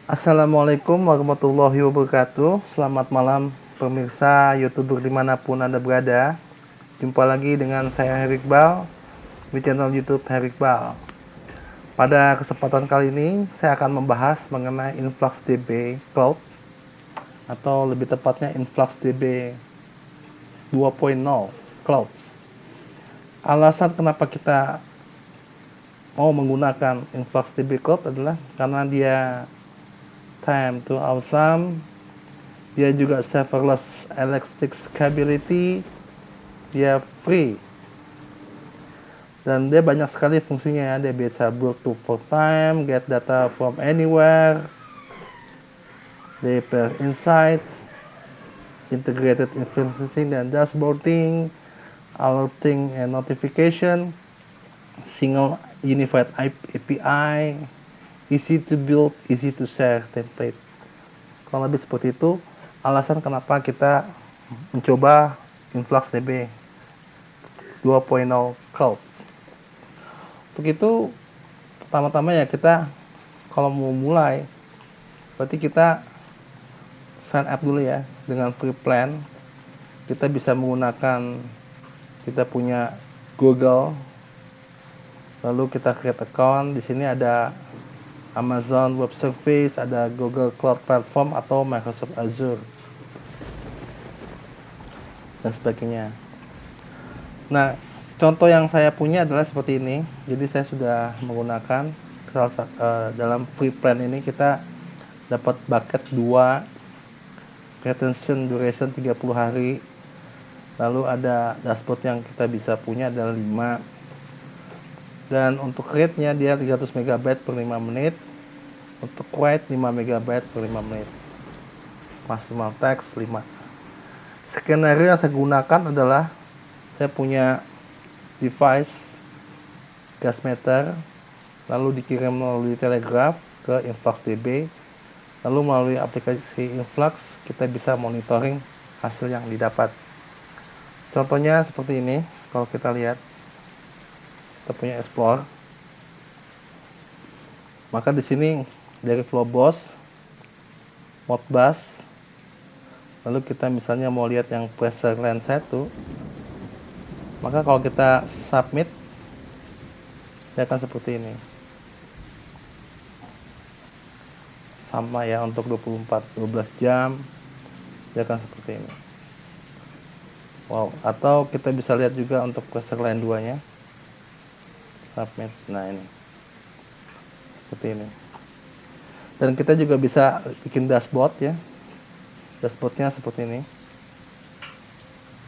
Assalamualaikum warahmatullahi wabarakatuh. Selamat malam pemirsa YouTuber dimanapun Anda berada. Jumpa lagi dengan saya Heri Iqbal di channel YouTube Heri Iqbal. Pada kesempatan kali ini saya akan membahas mengenai InfluxDB Cloud, atau lebih tepatnya InfluxDB 2.0 Cloud. Alasan kenapa kita mau menggunakan InfluxDB Cloud adalah karena dia time to awesome, dia juga serverless elastic scalability, dia free, dan dia banyak sekali fungsinya ya. Dia bisa build to full time, get data from anywhere, dia insight, integrated inferencing dan dashboarding, alerting and notification, single unified API, easy to build, easy to share template. Kalau lebih seperti itu alasan kenapa kita mencoba InfluxDB 2.0 Cloud. Untuk itu pertama-tama ya, kita kalau mau mulai berarti kita sign up dulu ya dengan free plan. Kita bisa menggunakan, kita punya Google, lalu kita create account. Di sini ada Amazon Web Service, ada Google Cloud Platform atau Microsoft Azure dan sebagainya. Nah, contoh yang saya punya adalah seperti ini. Jadi saya sudah menggunakan dalam free plan ini kita dapat bucket 2, retention duration 30 hari, lalu ada dashboard yang kita bisa punya adalah 5, dan untuk rate-nya dia 300 MB per 5 menit, untuk write 5 MB per 5 menit, maksimal text 5. Skenario yang saya gunakan adalah saya punya device gas meter, lalu dikirim melalui Telegraph ke InfluxDB, lalu melalui aplikasi Influx kita bisa monitoring hasil yang didapat. Contohnya seperti ini. Kalau kita lihat, kita punya Explore, maka di sini dari Flowboss, Modbus, lalu kita misalnya mau lihat yang pressure line 1, maka kalau kita submit dia akan seperti ini. Sama ya, untuk 12 jam dia akan seperti ini. Wow, atau kita bisa lihat juga untuk pressure line 2 nya, submit. Nah, ini seperti ini. Dan kita juga bisa bikin dashboard ya. Dashboardnya seperti ini.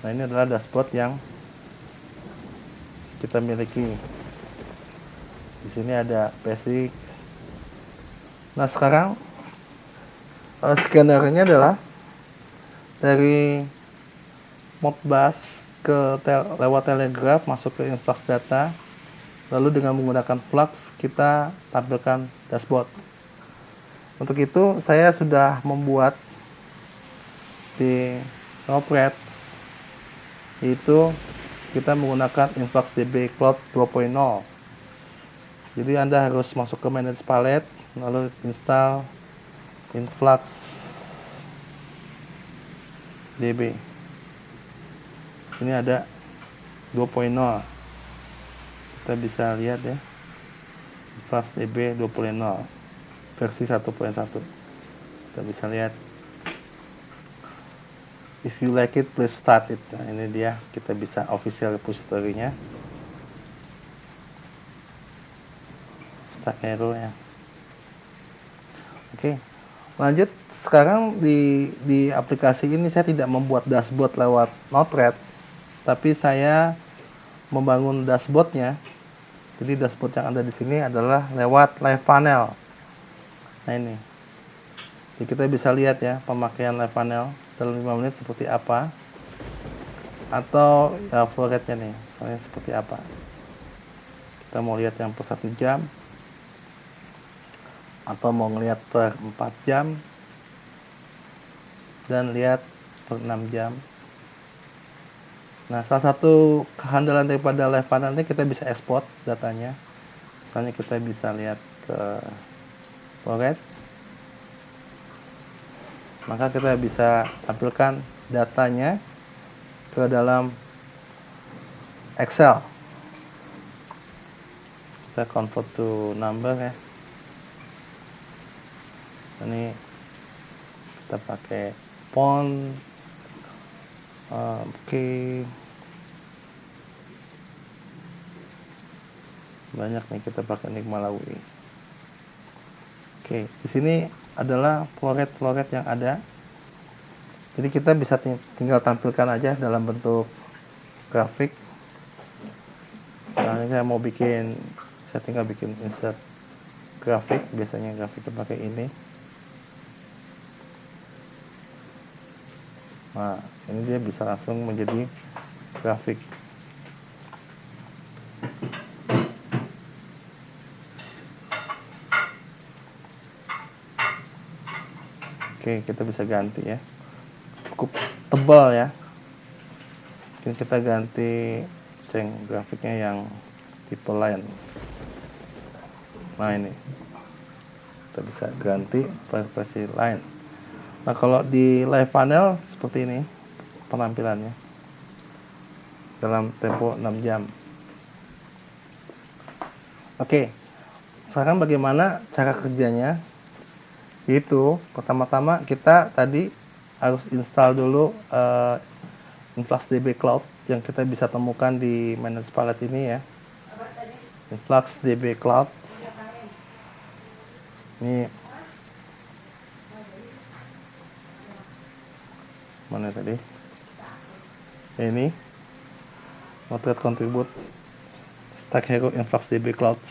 Nah, ini adalah dashboard yang kita miliki. Di sini ada basic. Nah, sekarang skenario-nya adalah dari Modbus lewat Telegraph masuk ke Influx Data, lalu dengan menggunakan Flux kita tampilkan dashboard. Untuk itu saya sudah membuat di Notepad, yaitu kita menggunakan InfluxDB Cloud 2.0. Jadi Anda harus masuk ke Manage Palette, lalu install InfluxDB. Ini ada 2.0, kita bisa lihat ya, InfluxDB 2.0 versi 1.1. kita bisa lihat. If you like it, please start it. Nah, ini dia, kita bisa official repository-nya, start hero ya. Oke, lanjut. Sekarang di aplikasi ini saya tidak membuat dashboard lewat Notepad, tapi saya membangun dashboardnya. Jadi dashboard yang ada di sini adalah lewat Live Panel. Nah, ini. Jadi kita bisa lihat ya pemakaian Live Panel dalam 5 menit seperti apa, atau ya flow rate-nya nih, soalnya seperti apa. Kita mau lihat yang per 1 jam, atau mau ngelihat per 4 jam, dan lihat per 6 jam. Nah, salah satu kehandalan daripada Live Panel ini, kita bisa export datanya. Misalnya kita bisa lihat ke flow rate, maka kita bisa tampilkan datanya ke dalam Excel. Kita convert to number ya. Ini kita pakai font. Oke. Banyak nih kita pakai Enigma Malawi. Oke, di sini adalah floret yang ada. Jadi kita bisa tinggal tampilkan aja dalam bentuk grafik. Nah, ini saya mau bikin, saya tinggal bikin insert grafik. Biasanya grafiknya pakai ini. Nah, ini dia bisa langsung menjadi grafik. Oke, kita bisa ganti ya. Cukup tebal ya. Mungkin kita ganti grafiknya yang tipe line. Nah, ini kita bisa ganti versi line. Nah, kalau di live panel seperti ini penampilannya dalam tempo 6 jam. Oke, sekarang bagaimana cara kerjanya? Itu pertama-tama kita tadi harus install dulu InfluxDB Cloud yang kita bisa temukan di Manage Palette ini ya. InfluxDB Cloud. Ini mana tadi? Ini Node-RED Contribute Stack Hero InfluxDB Cloud.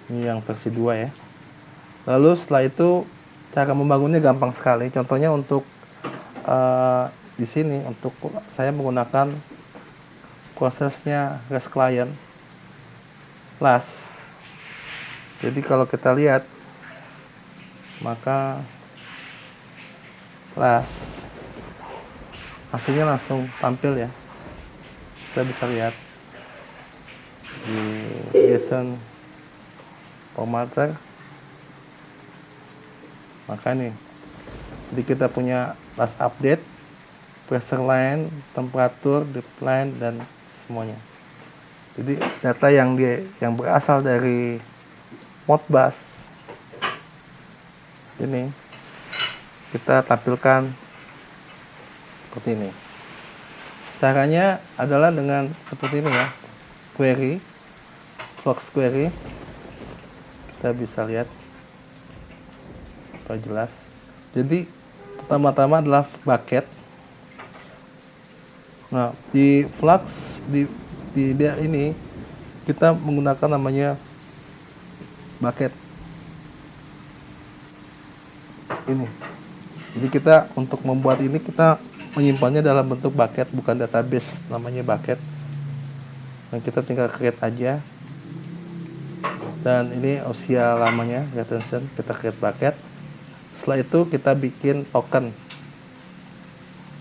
Ini yang versi 2 ya. Lalu setelah itu cara membangunnya gampang sekali. Contohnya untuk di sini untuk saya menggunakan prosesnya REST Client Flash. Jadi kalau kita lihat maka Flash hasilnya langsung tampil ya. Kita bisa lihat di JSON formatter. Maka nih, jadi kita punya last update, pressure line, temperatur, depth line, dan semuanya. Jadi data yang berasal dari Modbus ini kita tampilkan seperti ini. Caranya adalah dengan seperti ini ya, query, Flux query. Kita bisa lihat supaya jelas. Jadi pertama-tama adalah bucket. Nah, di Flux di dia ini kita menggunakan namanya bucket ini. Jadi kita untuk membuat ini kita menyimpannya dalam bentuk bucket, bukan database, namanya bucket. Dan kita tinggal create aja. Dan ini usia lamanya retention, kita create bucket. Setelah itu kita bikin token.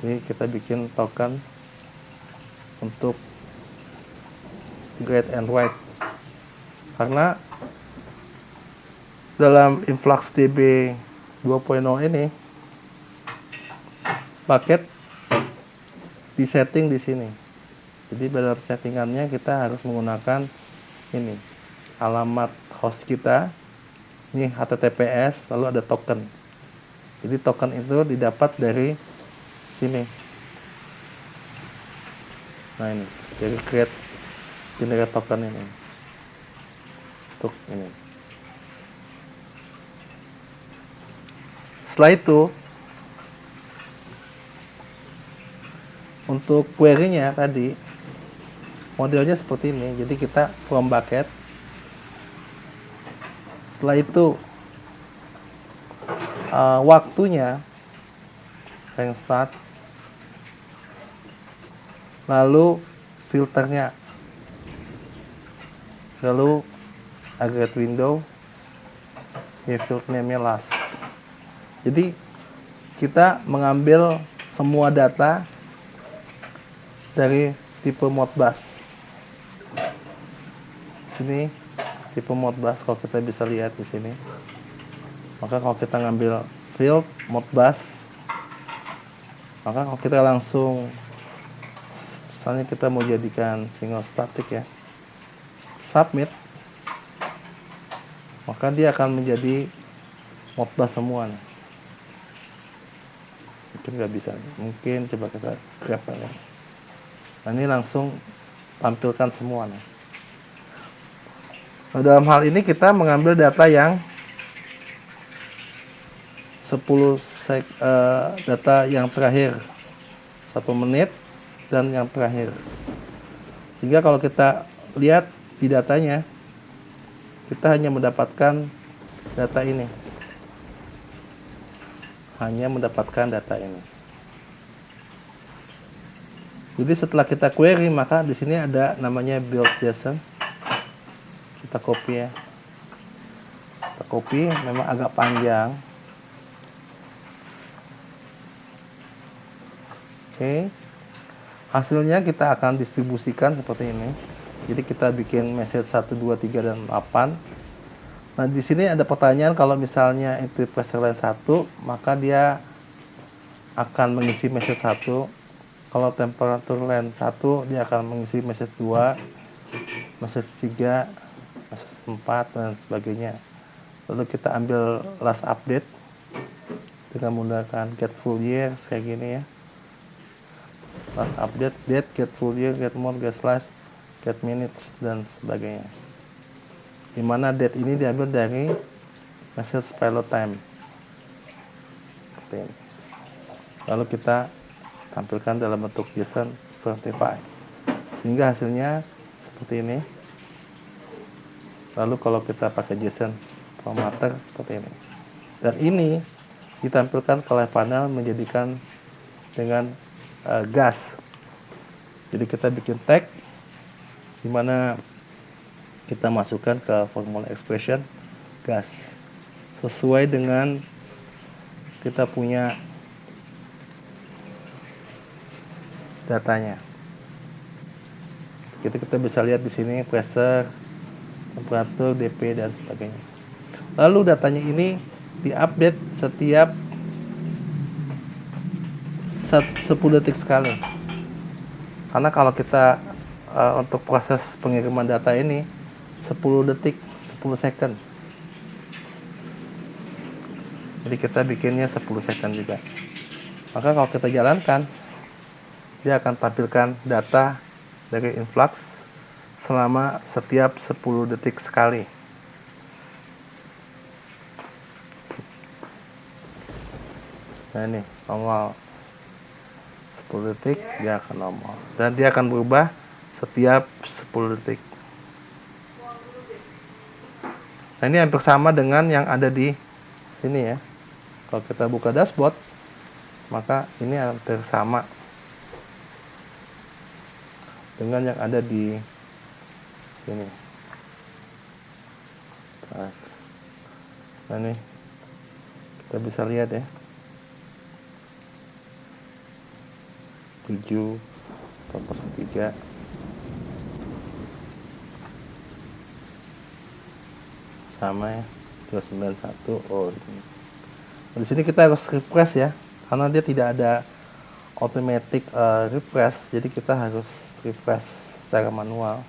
Jadi kita bikin token untuk read and write. Karena dalam InfluxDB 2.0 ini bucket disetting di sini. Jadi dalam settingannya kita harus menggunakan ini, alamat host kita, ini HTTPS, lalu ada token. Jadi token itu didapat dari sini. Nah ini, jadi generate token ini. Untuk ini. Setelah itu, untuk query-nya tadi, modelnya seperti ini. Jadi kita from bucket. Setelah itu waktunya rank start, lalu filternya, lalu aggregate window, ya field name-nya last. Jadi kita mengambil semua data dari tipe Modbus. Sini tipe Modbus kalau kita bisa lihat di sini. Maka kalau kita ngambil field Modbus, maka kalau kita langsung, misalnya kita mau jadikan single static ya, submit, maka dia akan menjadi Modbus semua nih. Mungkin nggak bisa, mungkin coba kita grab ya. Nah, ini langsung tampilkan semua nih. Nah, dalam hal ini kita mengambil data yang 10 data yang terakhir 1 menit dan yang terakhir, sehingga kalau kita lihat di datanya kita hanya mendapatkan data ini, Jadi setelah kita query, maka di sini ada namanya build JSON. Kita copy ya. Kita copy, memang agak panjang. Oke. Hasilnya kita akan distribusikan seperti ini. Jadi kita bikin message 1, 2, 3 dan 8. Nah, di sini ada pertanyaan, kalau misalnya itu pressure line 1, maka dia akan mengisi message 1. Kalau temperature line 1, dia akan mengisi message 2, message 3, message 4 dan sebagainya. Lalu kita ambil last update dengan menggunakan get full year kayak gini ya. Last update, date, get full year, get month, get slash, get minutes dan sebagainya. Dimana date ini diambil dari message payload time. Lalu kita tampilkan dalam bentuk JSON certified, sehingga hasilnya seperti ini. Lalu kalau kita pakai JSON formatter seperti ini, dan ini ditampilkan ke live panel menjadikan dengan gas. Jadi kita bikin tag dimana kita masukkan ke formula expression gas sesuai dengan kita punya datanya. Kita bisa lihat di sini pressure, temperatur, DP dan sebagainya. Lalu datanya ini diupdate setiap 10 detik sekali. Karena kalau kita untuk proses pengiriman data ini 10 detik, 10 second. Jadi kita bikinnya 10 second juga. Maka kalau kita jalankan, dia akan tampilkan data dari influx selama setiap 10 detik sekali. Nah, ini normal 10 detik dia akan normal, dan dia akan berubah setiap 10 detik. Nah, ini hampir sama dengan yang ada di sini ya. Kalau kita buka dashboard, maka ini hampir sama dengan yang ada di sini. Nah, ini kita bisa lihat ya, 7.3 sama ya, 291. Oh, di sini kita harus refresh ya, karena dia tidak ada automatic refresh, jadi kita harus refresh secara manual.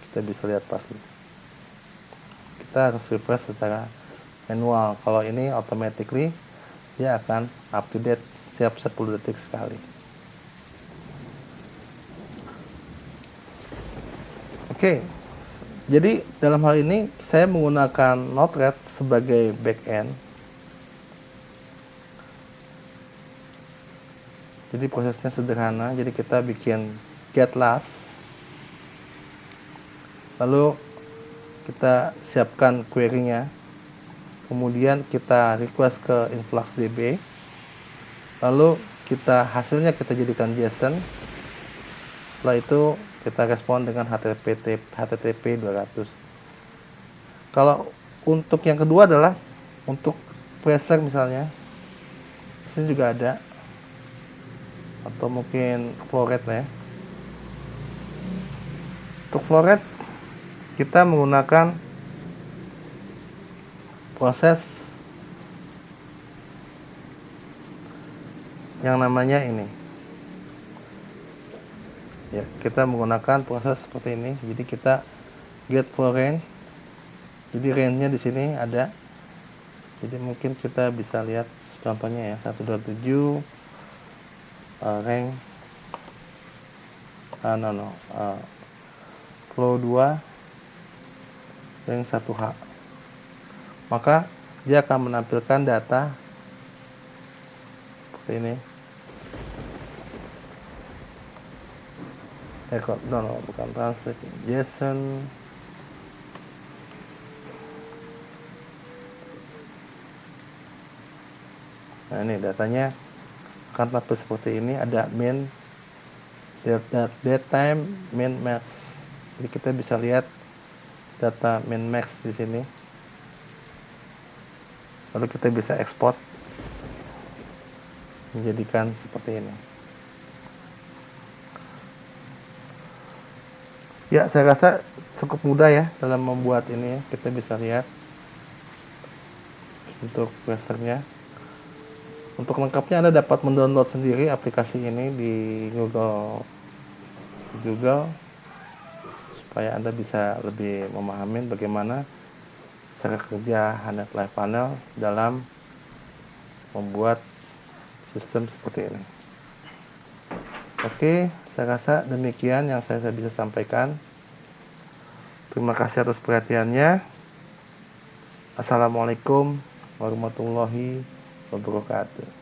Kita bisa lihat pasti kita harus refresh secara manual. Kalau ini automatically dia akan up to date setiap 10 detik sekali. Oke, jadi dalam hal ini saya menggunakan Node-RED sebagai backend. Jadi prosesnya sederhana. Jadi kita bikin get last, lalu kita siapkan query-nya, kemudian kita request ke InfluxDB, lalu hasilnya kita jadikan JSON. Setelah itu kita respon dengan HTTP 200. Kalau untuk yang kedua adalah untuk pressure misalnya, sini juga ada, atau mungkin flow rate ya. Untuk flow rate kita menggunakan proses yang namanya ini ya, kita menggunakan proses seperti ini. Jadi kita get for range, jadi range nya di sini ada, jadi mungkin kita bisa lihat contohnya ya, 127 range flow 2 range 1H, maka dia akan menampilkan data seperti ini. Bukan translate, JSON. Nah, ini datanya akan tampil seperti ini. Ada min, date time, min, max. Jadi kita bisa lihat data min, max di sini. Lalu kita bisa ekspor menjadikan seperti ini. Ya, saya rasa cukup mudah ya dalam membuat ini ya. Kita bisa lihat untuk websternya. Untuk lengkapnya Anda dapat mendownload sendiri aplikasi ini di Google supaya Anda bisa lebih memahami bagaimana cara kerja Hanet Live Panel dalam membuat sistem seperti ini. Oke, saya rasa demikian yang saya bisa sampaikan. Terima kasih atas perhatiannya. Assalamualaikum warahmatullahi wabarakatuh.